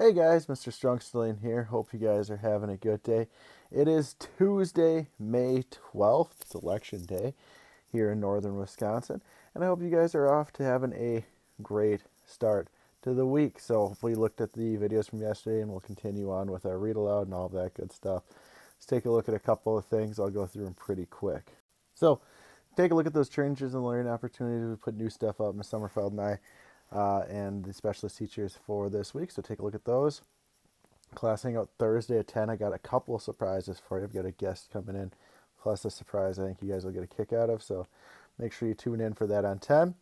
Hey guys, Mr. Strungstillian here. Hope you guys are having a good day. It is Tuesday, May 12th. It's election day here in northern Wisconsin. And I hope you guys are off to having a great start to the week. So we looked at the videos from yesterday and we'll continue on with our read aloud and all of that good stuff. Let's take a look at a couple of things. I'll go through them pretty quick. So take a look at those changes and learning opportunities. We put new stuff up. Ms. Summerfeld and I and the specialist teachers for this week. So take a look at those. Class hangout Thursday at 10. I got a couple of surprises for you. I've got a guest coming in, plus a surprise I think you guys will get a kick out of. So make sure you tune in for that on 10.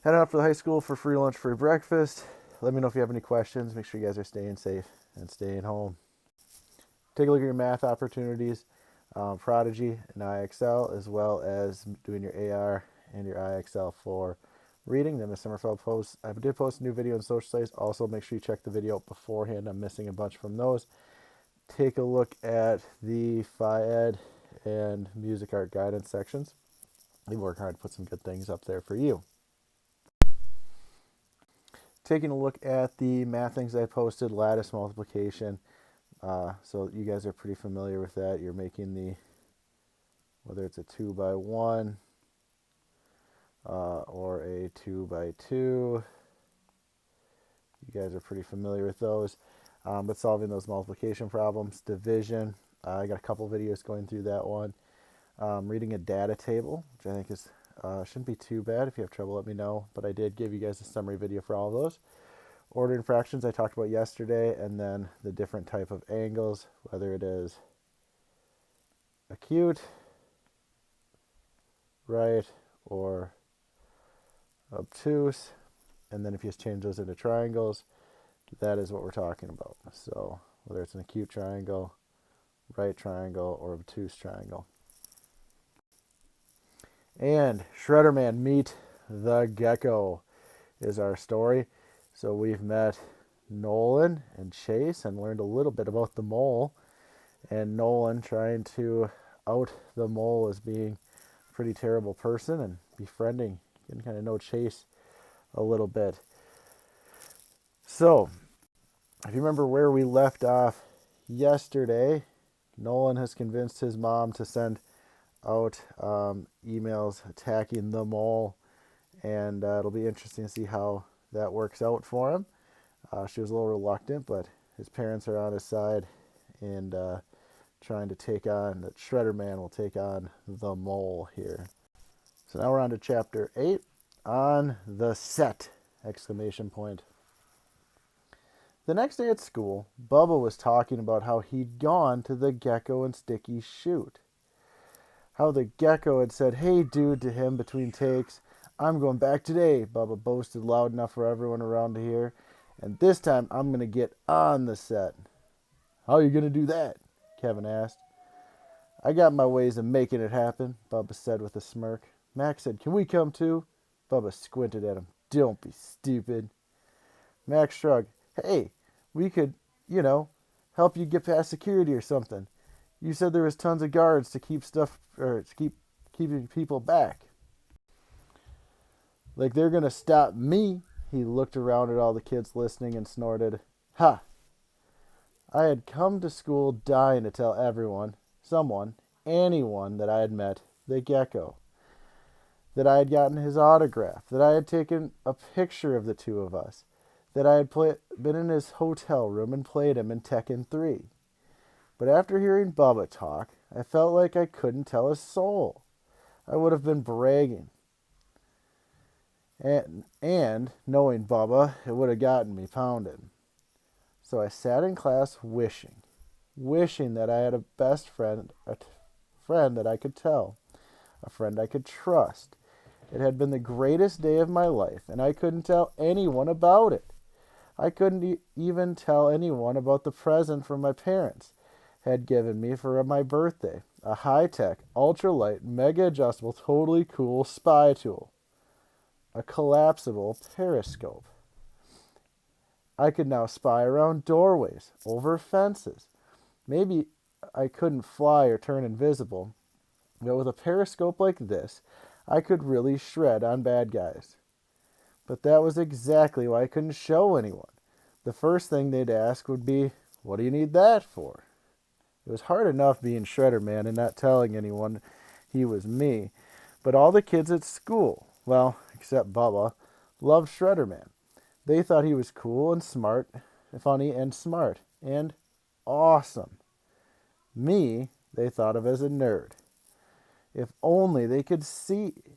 Heading out for the high school for free lunch, free breakfast. Let me know if you have any questions. Make sure you guys are staying safe and staying home. Take a look at your math opportunities, Prodigy and IXL, as well as doing your AR and your IXL for reading. Then Ms. Summerfeld posts. I did post a new video on social sites. Also, make sure you check the video out beforehand. I'm missing a bunch from those. Take a look at the Phi-Ed and music art guidance sections. They work hard to put some good things up there for you. Taking a look at the math things I posted, lattice multiplication. So you guys are pretty familiar with that. You're making whether it's a 2 by 1, or a 2 by 2. You guys are pretty familiar with those. But solving those multiplication problems, division. I got a couple videos going through that one. Reading a data table, which I think is shouldn't be too bad. If you have trouble, let me know. But I did give you guys a summary video for all of those. Ordering fractions I talked about yesterday, and then the different type of angles, whether it is acute, right, or obtuse, and then if you just change those into triangles, that is what we're talking about. So whether it's an acute triangle, right triangle, or obtuse triangle. And Shredder Man Meet the Gecko is our story. So we've met Nolan and Chase and learned a little bit about the mole, and Nolan trying to out the mole as being a pretty terrible person and befriending. You can kind of know Chase a little bit. So, if you remember where we left off yesterday, Nolan has convinced his mom to send out emails attacking the mole, and it'll be interesting to see how that works out for him. She was a little reluctant, but his parents are on his side and trying to take on, that Shredder Man will take on the mole here. So now we're on to chapter 8, on the set, exclamation point. The next day at school, Bubba was talking about how he'd gone to the Gecko and Sticky shoot. How the Gecko had said, "Hey dude," to him between takes. "I'm going back today," Bubba boasted loud enough for everyone around to hear. "And this time I'm going to get on the set." "How are you going to do that?" Kevin asked. "I got my ways of making it happen," Bubba said with a smirk. Max said, "Can we come too?" Bubba squinted at him. "Don't be stupid." Max shrugged. "Hey, we could, help you get past security or something. You said there was tons of guards to keep keeping people back." "Like they're going to stop me." He looked around at all the kids listening and snorted. "Ha! I had come to school dying to tell everyone, anyone that I had met the Gecko. That I had gotten his autograph. That I had taken a picture of the two of us. That I had been in his hotel room and played him in Tekken 3. But after hearing Bubba talk, I felt like I couldn't tell a soul. I would have been bragging. And knowing Bubba, it would have gotten me pounded. So I sat in class wishing that I had a best friend, a friend that I could tell, a friend I could trust. It had been the greatest day of my life, and I couldn't tell anyone about it. I couldn't even tell anyone about the present from my parents had given me for my birthday, a high-tech, ultralight, mega-adjustable, totally cool spy tool, a collapsible periscope. I could now spy around doorways, over fences. Maybe I couldn't fly or turn invisible, but with a periscope like this, I could really shred on bad guys. But that was exactly why I couldn't show anyone. the first thing they'd ask would be, "What do you need that for?" It was hard enough being Shredder Man and not telling anyone he was me, but all the kids at school, well, except Bubba, loved Shredder Man. They thought he was cool and smart, funny and smart, and awesome. Me, they thought of as a nerd. If only they could see.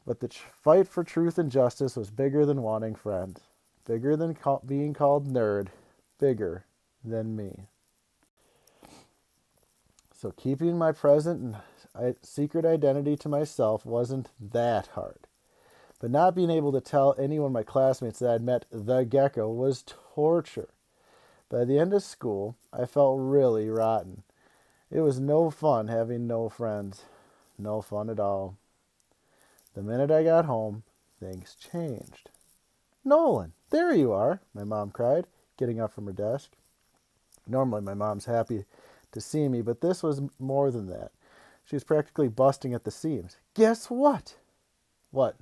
But the fight for truth and justice was bigger than wanting friends, bigger than being called nerd, bigger than me. So keeping my present and secret identity to myself wasn't that hard. But not being able to tell anyone of my classmates that I'd met the gecko was torture. By the end of school, I felt really rotten. It was no fun having no friends. No fun at all. The minute I got home, things changed. "Nolan, there you are," my mom cried, getting up from her desk. Normally my mom's happy to see me, but this was more than that. She was practically busting at the seams. "Guess what?" "What?"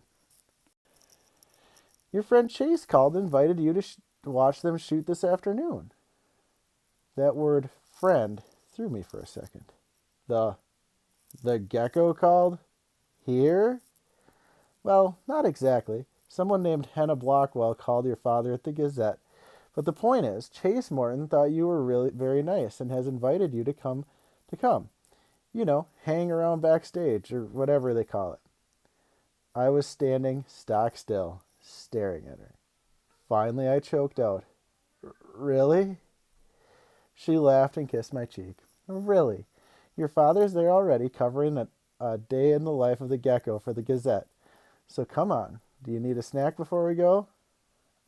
"Your friend Chase called and invited you to watch them shoot this afternoon." That word friend threw me for a second. The gecko called? Here? Well, not exactly. Someone named Henna Blockwell called your father at the Gazette. But the point is, Chase Morton thought you were really very nice and has invited you to come. You know, hang around backstage or whatever they call it. I was standing stock still, staring at her. Finally, I choked out, "Really?" She laughed and kissed my cheek. "Really? Your father's there already covering a day in the life of the gecko for the Gazette. So come on. Do you need a snack before we go?"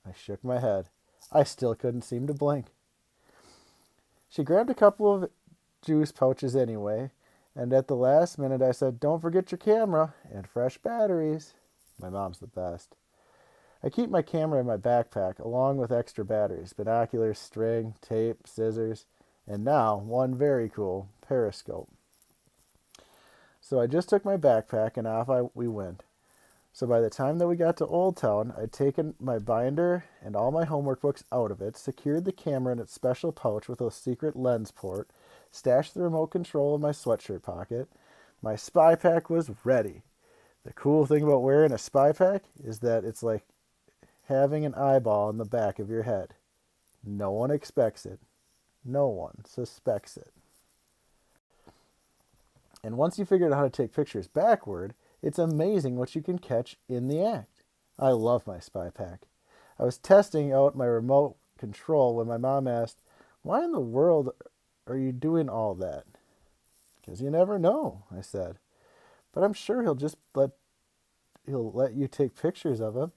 I shook my head. I still couldn't seem to blink. She grabbed a couple of juice pouches anyway, and at the last minute I said, "Don't forget your camera and fresh batteries." My mom's the best. I keep my camera in my backpack along with extra batteries, binoculars, string, tape, scissors, and now one very cool periscope. So I just took my backpack and off we went. So by the time that we got to Old Town, I'd taken my binder and all my homework books out of it, secured the camera in its special pouch with a secret lens port, stashed the remote control in my sweatshirt pocket. My spy pack was ready. The cool thing about wearing a spy pack is that it's like having an eyeball in the back of your head. No one expects it. No one suspects it. And once you figure out how to take pictures backward, it's amazing what you can catch in the act. I love my spy pack. I was testing out my remote control when my mom asked, "Why in the world are you doing all that?" "Because you never know," I said. "But I'm sure he'll let you take pictures of him."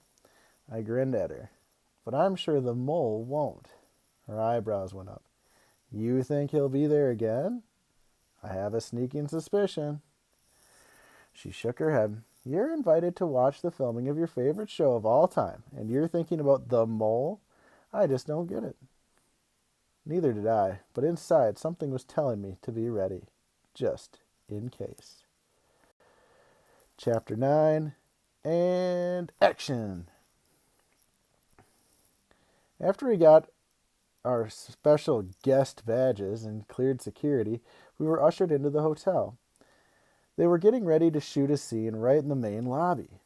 I grinned at her. "But I'm sure the mole won't." Her eyebrows went up. "You think he'll be there again?" "I have a sneaking suspicion." She shook her head. "You're invited to watch the filming of your favorite show of all time, and you're thinking about the mole? I just don't get it." Neither did I, but inside something was telling me to be ready, just in case. Chapter 9, and action! After we got our special guest badges and cleared security, we were ushered into the hotel. They were getting ready to shoot a scene right in the main lobby.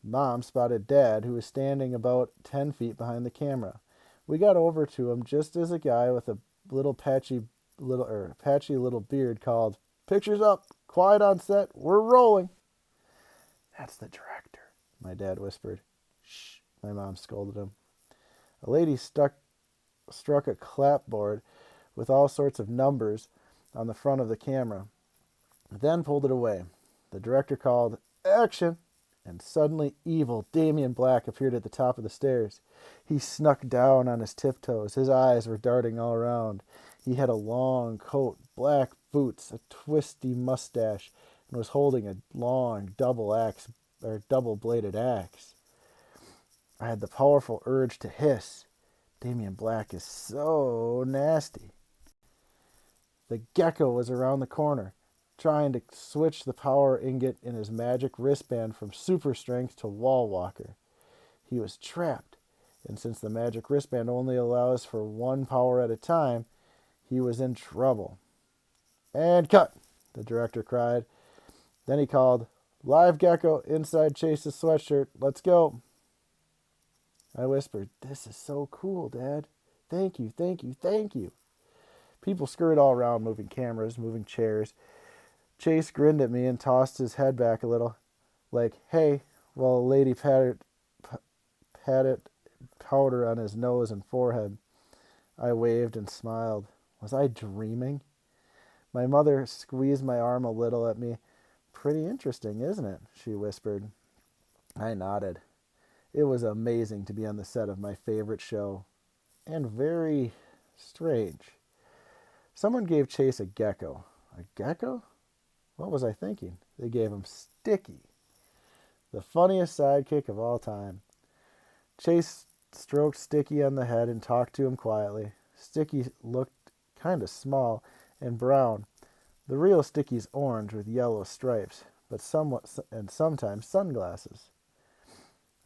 Mom spotted Dad, who was standing about 10 feet behind the camera. We got over to him just as a guy with a patchy little beard called, "Pictures up, quiet on set, we're rolling." "That's the director," my dad whispered. "Shh," my mom scolded him. A lady struck a clapboard with all sorts of numbers on the front of the camera, then pulled it away. The director called, "Action!" And suddenly evil Damien Black appeared at the top of the stairs. He snuck down on his tiptoes. His eyes were darting all around. He had a long coat, black boots, a twisty mustache, and was holding a long double-bladed axe. I had the powerful urge to hiss. Damien Black is so nasty. The gecko was around the corner, trying to switch the power ingot in his magic wristband from super strength to wall walker. He was trapped, And since the magic wristband only allows for one power at a time, he was in trouble. "And cut," the director cried. Then he called, "Live gecko inside Chase's sweatshirt. Let's go." I whispered, "This is so cool, Dad. Thank you, thank you, thank you." People scurried all around, moving cameras, moving chairs. Chase grinned at me and tossed his head back a little, like, "Hey," while a lady patted powder on his nose and forehead. I waved and smiled. Was I dreaming? My mother squeezed my arm a little at me. "Pretty interesting, isn't it?" she whispered. I nodded. It was amazing to be on the set of my favorite show. And very strange. Someone gave Chase a gecko. A gecko? What was I thinking? They gave him Sticky. The funniest sidekick of all time. Chase stroked Sticky on the head and talked to him quietly. Sticky looked kind of small and brown. The real Sticky's orange with yellow stripes, but sometimes sunglasses.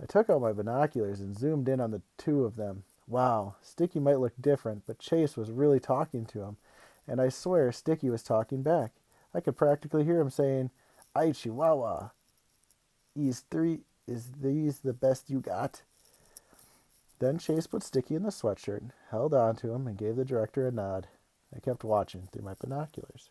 I took out my binoculars and zoomed in on the two of them. Wow, Sticky might look different, but Chase was really talking to him, and I swear Sticky was talking back. I could practically hear him saying, "Ay, Chihuahua. Is these the best you got?" Then Chase put Sticky in the sweatshirt, held on to him, and gave the director a nod. I kept watching through my binoculars.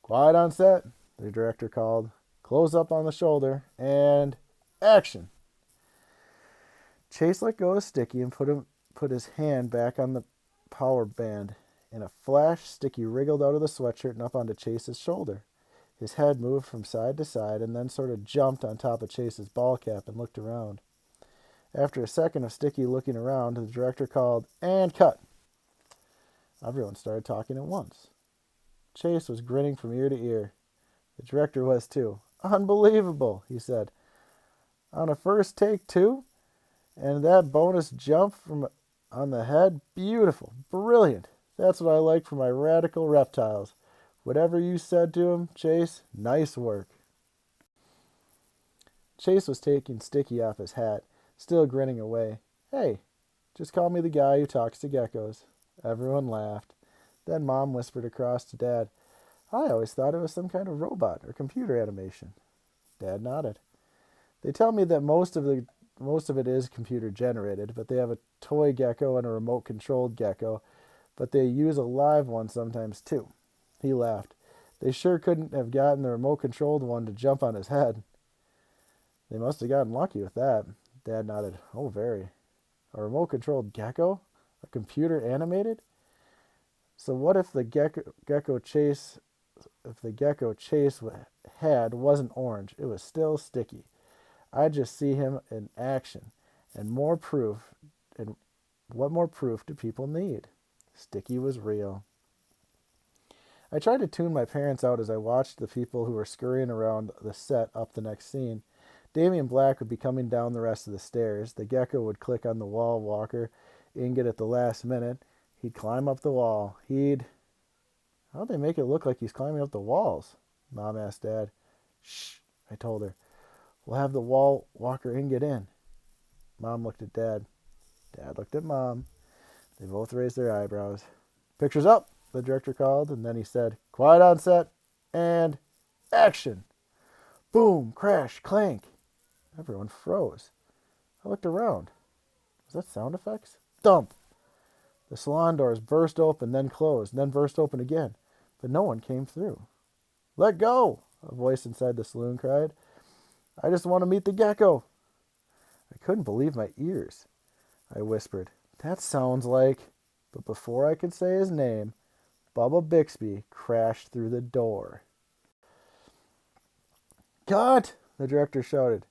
"Quiet on set," the director called. "Close up on the shoulder, and action." Chase let go of Sticky and put his hand back on the power band. In a flash, Sticky wriggled out of the sweatshirt and up onto Chase's shoulder. His head moved from side to side and then sort of jumped on top of Chase's ball cap and looked around. After a second of Sticky looking around, the director called, "And cut." Everyone started talking at once. Chase was grinning from ear to ear. The director was too. "Unbelievable," he said. "On a first take, too? And that bonus jump on the head? Beautiful. Brilliant. That's what I like from my radical reptiles. Whatever you said to him, Chase, nice work." Chase was taking Sticky off his hat, still grinning away. "Hey, just call me the guy who talks to geckos." Everyone laughed. Then Mom whispered across to Dad, "I always thought it was some kind of robot or computer animation." Dad nodded. "They tell me that most of it is computer generated, but they have a toy gecko and a remote controlled gecko, but they use a live one sometimes too." He laughed. "They sure couldn't have gotten the remote controlled one to jump on his head." "They must have gotten lucky with that." Dad nodded. "Oh, very." "A remote controlled gecko? A computer animated? So what if the gecko Chase had wasn't orange? It was still Sticky. I'd just see him in action, and more proof. And what more proof do people need? Sticky was real." I tried to tune my parents out as I watched the people who were scurrying around the set up the next scene. Damien Black would be coming down the rest of the stairs. The gecko would click on the wall walker ingot at the last minute. He'd climb up the wall. How'd they make it look like he's climbing up the walls? Mom asked Dad. "Shh," I told her. "We'll have the wall walker ingot in." Mom looked at Dad. Dad looked at Mom. They both raised their eyebrows. "Picture's up," the director called, and then he said, "Quiet on set, and action." Boom, crash, clank. Everyone froze. I looked around. Was that sound effects? Thump. The salon doors burst open, then closed, then burst open again, but no one came through. "Let go," a voice inside the saloon cried. "I just want to meet the gecko." I couldn't believe my ears. I whispered, "That sounds like..." But before I could say his name, Bubba Bixby crashed through the door. "Cut!" the director shouted.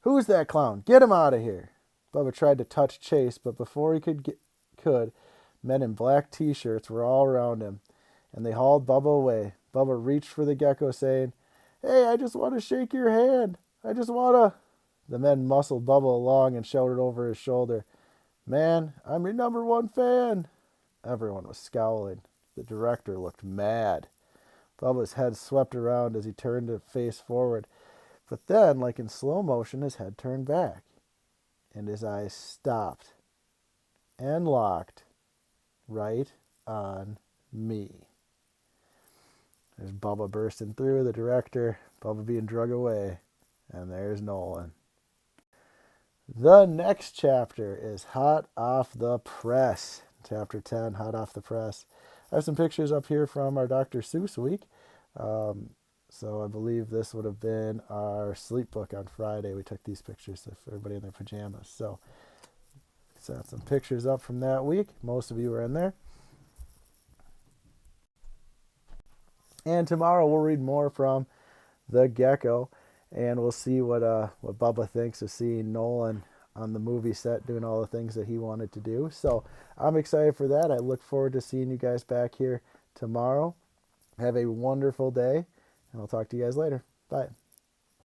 "Who's that clown? Get him out of here!" Bubba tried to touch Chase, but before he could, men in black T-shirts were all around him, and they hauled Bubba away. Bubba reached for the gecko, saying, "Hey, I just want to shake your hand. I just want to..." The men muscled Bubba along and shouted over his shoulder, "Man, I'm your #1 fan." Everyone was scowling. The director looked mad. Bubba's head swept around as he turned to face forward, but then, like in slow motion, his head turned back. and his eyes stopped and locked right on me. There's Bubba bursting through, the director, Bubba being drug away, and there's Nolan. The next chapter is hot off the press. Chapter 10, hot off the press. I have some pictures up here from our Dr. Seuss week. So I believe this would have been our sleep book on Friday. We took these pictures of everybody in their pajamas. So some pictures up from that week. Most of you were in there. And tomorrow we'll read more from The Gecko, and we'll see what Bubba thinks of seeing Nolan on the movie set doing all the things that he wanted to do. So I'm excited for that. I look forward to seeing you guys back here tomorrow. Have a wonderful day, and I'll talk to you guys later. Bye.